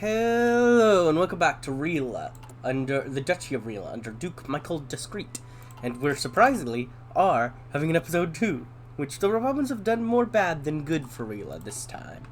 Hello and welcome back to Rila, under the Duchy of Rila, under Duke Michael Discreet, and we're surprisingly are having an episode 2, which the Republicans have done more bad than good for Rila this time.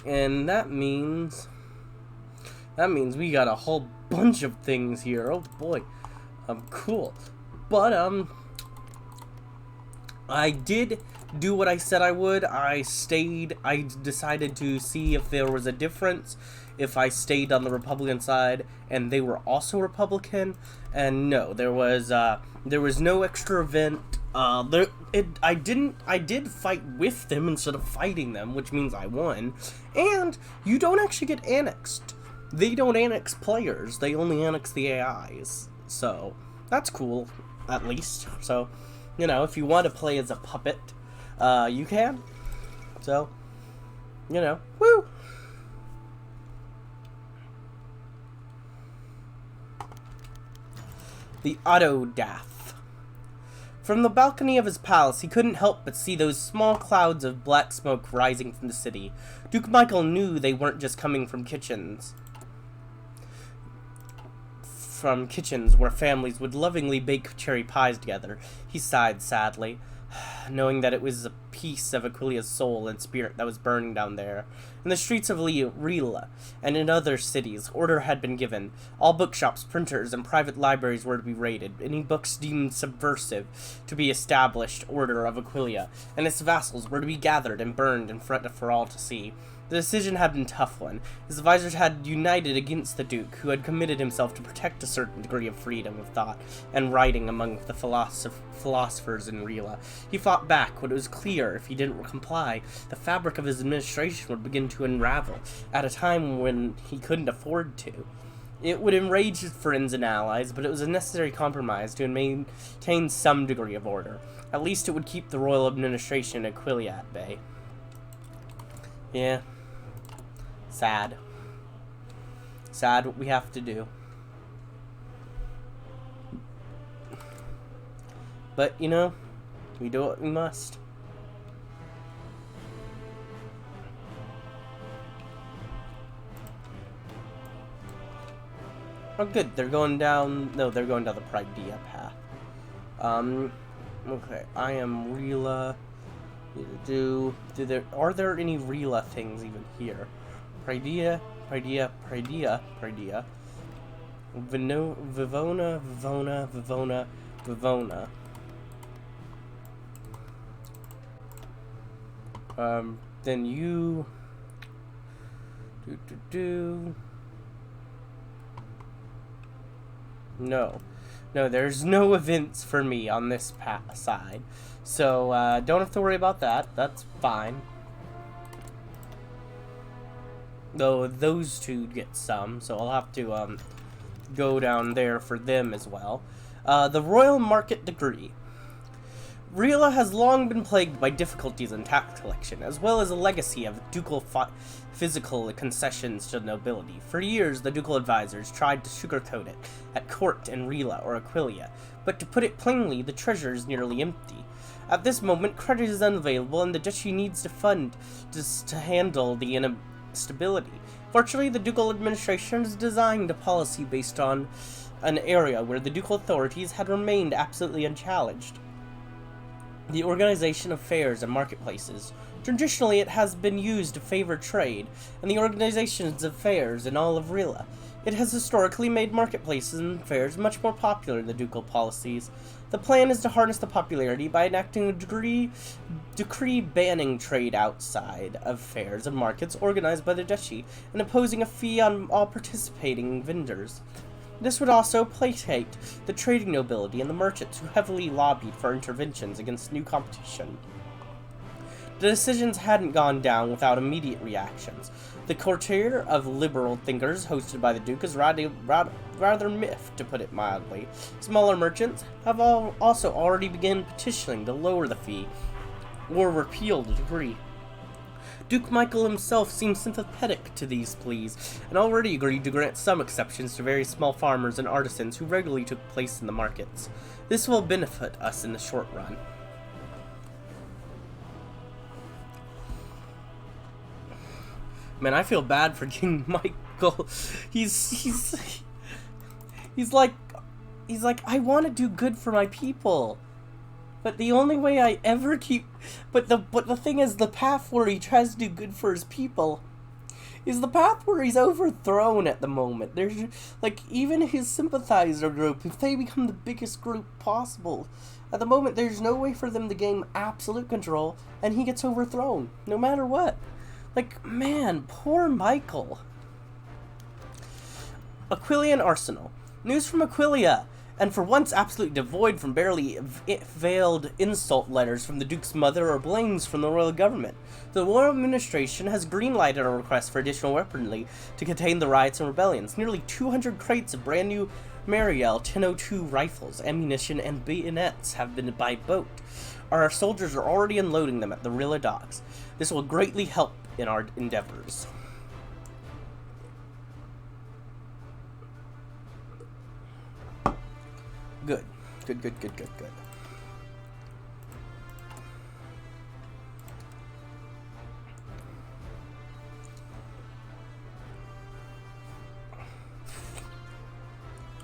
And that means we got a whole bunch of things here. Oh boy. Cool. But I did do what I said I would. I decided to see if there was a difference if I stayed on the Republican side and they were also Republican, and no, there was no extra event. I did fight with them instead of fighting them, which means I won. And you don't actually get annexed. They don't annex players, they only annex the AIs. So that's cool, at least. So, you know, if you want to play as a puppet, you can. So, you know, woo! The Autodath. From the balcony of his palace, he couldn't help but see those small clouds of black smoke rising from the city. Duke Michael knew they weren't just coming from kitchens. From kitchens where families would lovingly bake cherry pies together. He sighed sadly, knowing that it was a piece of Aquilia's soul and spirit that was burning down there. In the streets of Rila and in other cities, order had been given. All bookshops, printers, and private libraries were to be raided. Any books deemed subversive to be established order of Aquilia, and its vassals were to be gathered and burned in front for all to see. The decision had been a tough one. His advisors had united against the Duke, who had committed himself to protect a certain degree of freedom of thought and writing among the philosophers in Rila. He fought back, but it was clear if he didn't comply, the fabric of his administration would begin to unravel, at a time when he couldn't afford to. It would enrage his friends and allies, but it was a necessary compromise to maintain some degree of order. At least it would keep the royal administration in Aquilia at bay. Yeah. Sad what we have to do. But, you know, we do what we must. Oh good, they're going down, no, they're going down the Pridea path. Okay, I am Rila. Are there any Rila things even here? Pridea. Vivona. Then you... No, there's no events for me on this side. So, don't have to worry about that. That's fine. Though those two get some, so I'll have to go down there for them as well. The Royal Market Degree. Rila has long been plagued by difficulties in tax collection, as well as a legacy of ducal physical concessions to nobility. For years, the ducal advisors tried to sugarcoat it at court in Rila or Aquilia, but to put it plainly, the treasure is nearly empty. At this moment, credit is unavailable, and the duchy needs to fund to handle the instability. Fortunately, the ducal administration has designed a policy based on an area where the ducal authorities had remained absolutely unchallenged. The organization of fairs and marketplaces. Traditionally, it has been used to favor trade, and the organizations of fairs in all of Rila. It has historically made marketplaces and fairs much more popular in the ducal policies. The plan is to harness the popularity by enacting a decree banning trade outside of fairs and markets organized by the duchy, and imposing a fee on all participating vendors. This would also placate the trading nobility and the merchants who heavily lobbied for interventions against new competition. The decisions hadn't gone down without immediate reactions. The courtier of liberal thinkers hosted by the Duke is rather miffed, to put it mildly. Smaller merchants have also already begun petitioning to lower the fee or repeal the decree. Duke Michael himself seems sympathetic to these pleas, and already agreed to grant some exceptions to very small farmers and artisans who regularly took place in the markets. This will benefit us in the short run. Man, I feel bad for King Michael. He's like, I want to do good for my people. But the only way I ever keep... But the thing is, the path where he tries to do good for his people is the path where he's overthrown at the moment. There's, like, even his sympathizer group, if they become the biggest group possible, at the moment there's no way for them to gain absolute control, and he gets overthrown, no matter what. Like, man, poor Michael. Aquilian Arsenal. News from Aquilia. And for once absolutely devoid from barely veiled insult letters from the Duke's mother or blames from the royal government. The royal administration has green-lighted a request for additional weaponry to contain the riots and rebellions. Nearly 200 crates of brand new Mariel 1002 rifles, ammunition, and bayonets have been by boat. Our soldiers are already unloading them at the Rila docks. This will greatly help in our endeavors. Good. Good.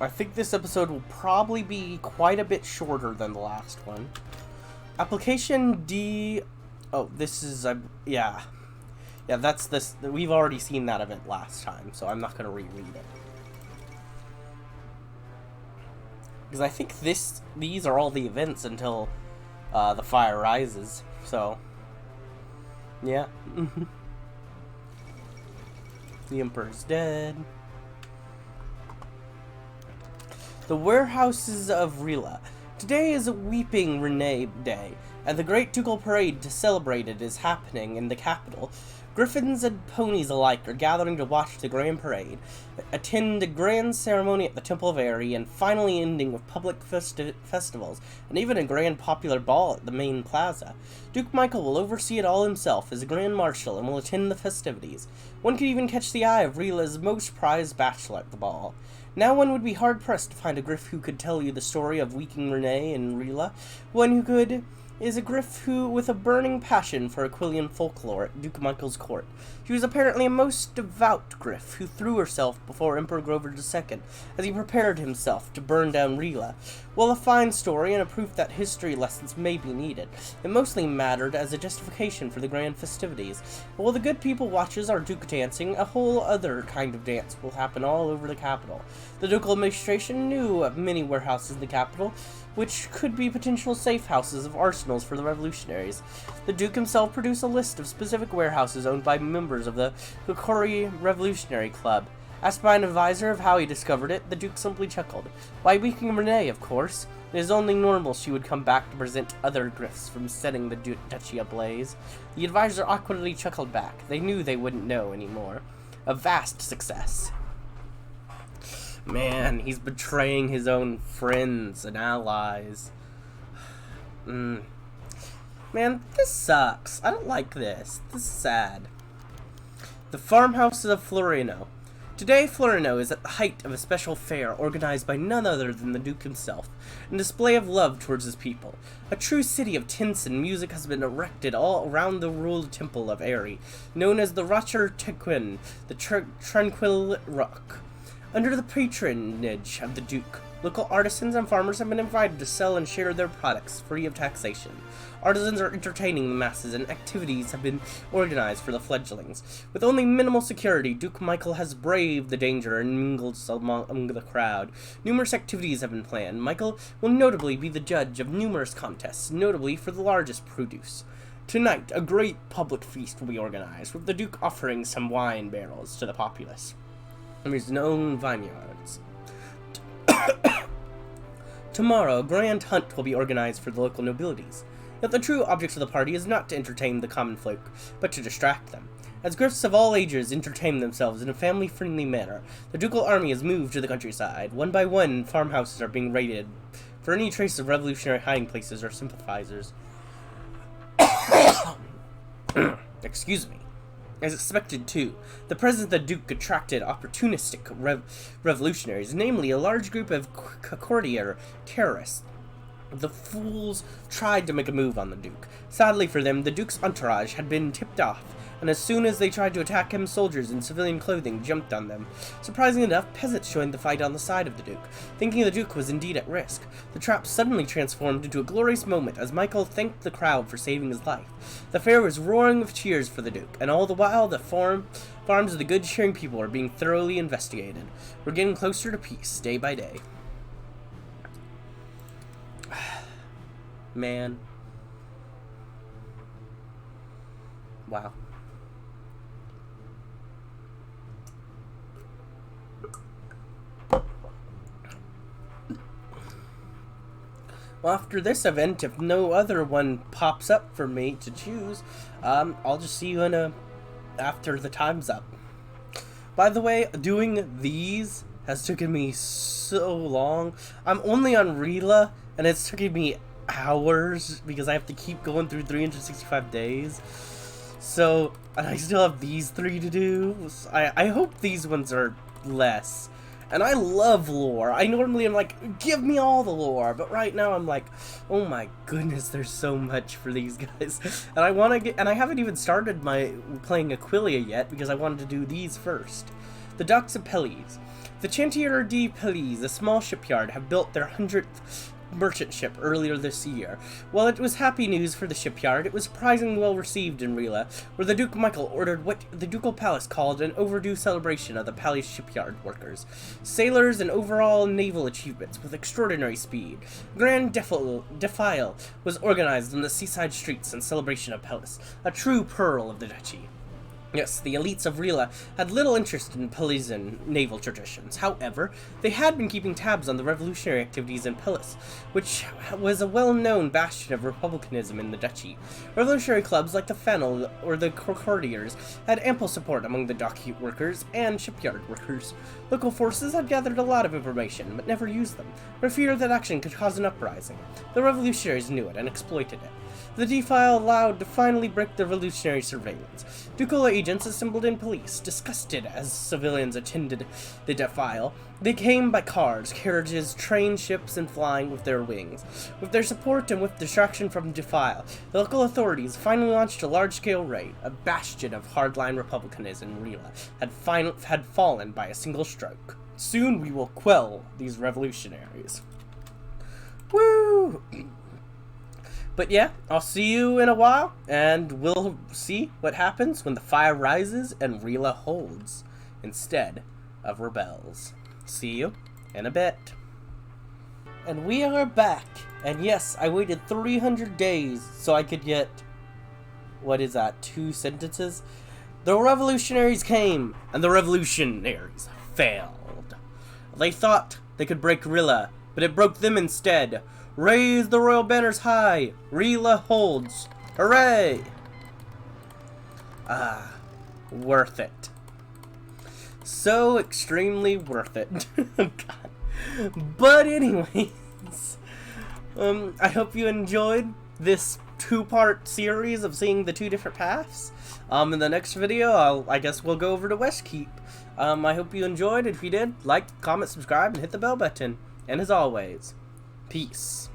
I think this episode will probably be quite a bit shorter than the last one. Application D... Oh, this is... yeah. Yeah, that's this... We've already seen that event last time, so I'm not going to reread it. Because I think these are all the events until the fire rises. So, yeah. The Emperor's dead. The warehouses of Rila. Today is a weeping Renee Day, and the great ducal parade to celebrate it is happening in the capital. Griffins and ponies alike are gathering to watch the grand parade, attend a grand ceremony at the Temple of Aerie, and finally ending with public festivals, and even a grand popular ball at the main plaza. Duke Michael will oversee it all himself as a Grand Marshal and will attend the festivities. One could even catch the eye of Rila's most prized bachelor at the ball. Now one would be hard-pressed to find a Griff who could tell you the story of Weeping Renee and Rila. One who could... is a Griff who, with a burning passion for Aquilian folklore at Duke Michael's court. She was apparently a most devout Griff who threw herself before Emperor Grover II as he prepared himself to burn down Rila. While a fine story and a proof that history lessons may be needed, it mostly mattered as a justification for the grand festivities. While the good people watches our Duke dancing, a whole other kind of dance will happen all over the capital. The ducal administration knew of many warehouses in the capital, which could be potential safe houses of arsenals for the revolutionaries. The Duke himself produced a list of specific warehouses owned by members of the Hikori Revolutionary Club. Asked by an advisor of how he discovered it, the Duke simply chuckled. Why, Weeping Renee, of course. It is only normal she would come back to present other Griffs from setting the duchy ablaze. The advisor awkwardly chuckled back. They knew they wouldn't know anymore. A vast success. Man, he's betraying his own friends and allies. Man, this sucks. I don't like this. This is sad. The farmhouses of Florino. Today, Florino is at the height of a special fair organized by none other than the Duke himself, in display of love towards his people. A true city of tints and music has been erected all around the ruled temple of Aerie, known as the Rocher Tequin, the Tranquil Rock. Under the patronage of the Duke, local artisans and farmers have been invited to sell and share their products free of taxation. Artisans are entertaining the masses, and activities have been organized for the fledglings. With only minimal security, Duke Michael has braved the danger and mingled among the crowd. Numerous activities have been planned. Michael will notably be the judge of numerous contests, notably for the largest produce. Tonight, a great public feast will be organized, with the Duke offering some wine barrels to the populace from his own vineyards. Tomorrow, a grand hunt will be organized for the local nobilities. Yet the true object of the party is not to entertain the common folk, but to distract them. As Griffs of all ages entertain themselves in a family-friendly manner, the ducal army has moved to the countryside. One by one, farmhouses are being raided for any trace of revolutionary hiding places or sympathizers. Excuse me. As expected, too, the presence of the Duke attracted opportunistic revolutionaries, namely a large group of courtier terrorists. The fools tried to make a move on the Duke. Sadly for them, the Duke's entourage had been tipped off, and as soon as they tried to attack him, soldiers in civilian clothing jumped on them. Surprisingly enough, peasants joined the fight on the side of the Duke, thinking the Duke was indeed at risk. The trap suddenly transformed into a glorious moment as Michael thanked the crowd for saving his life. The fair was roaring with cheers for the Duke, and all the while the farms of the good cheering people are being thoroughly investigated. We're getting closer to peace, day by day. Man. Wow. Well, after this event, if no other one pops up for me to choose, I'll just see you after the time's up. By the way, doing these has taken me so long. I'm only on Rila, and it's taken me hours because I have to keep going through 365 days. So, and I still have these 3 to do. I hope these ones are less. And I love lore. I normally am like, give me all the lore. But right now I'm like, oh my goodness, there's so much for these guys. And I haven't even started my playing Equestria yet because I wanted to do these first. The Docks of Pelés. The Chantier de Pelés, a small shipyard, have built their 100th merchant ship earlier this year. While it was happy news for the shipyard, it was surprisingly well received in Rila, where the Duke Michael ordered what the Ducal Palace called an overdue celebration of the Palace shipyard workers, sailors, and overall naval achievements with extraordinary speed. Grand Defile was organized on the seaside streets in celebration of Palace, a true pearl of the Duchy. Yes, the elites of Rila had little interest in Pelesian naval traditions. However, they had been keeping tabs on the revolutionary activities in Pelés, which was a well-known bastion of republicanism in the Duchy. Revolutionary clubs like the Fennel or the Courtiers had ample support among the dock workers and shipyard workers. Local forces had gathered a lot of information, but never used them, for fear that action could cause an uprising. The revolutionaries knew it and exploited it. The defile allowed to finally break the revolutionary surveillance. Ducal agents assembled in police, disgusted as civilians attended the defile. They came by cars, carriages, trains, ships, and flying with their wings. With their support and with distraction from defile, the local authorities finally launched a large-scale raid. A bastion of hardline republicanism in Rila had fallen by a single stroke. Soon we will quell these revolutionaries. Woo! But yeah, I'll see you in a while, and we'll see what happens when the fire rises and Rila holds instead of rebels. See you in a bit. And we are back. And yes, I waited 300 days so I could get, what is that, 2 sentences? The revolutionaries came, and the revolutionaries failed. They thought they could break Rila, but it broke them instead. Raise the royal banners high! Rila holds! Hooray! Ah, worth it. So extremely worth it. God. But anyways, I hope you enjoyed this 2-part series of seeing the 2 different paths. In the next video, I guess we'll go over to Westkeep. I hope you enjoyed. If you did, like, comment, subscribe, and hit the bell button. And as always, peace.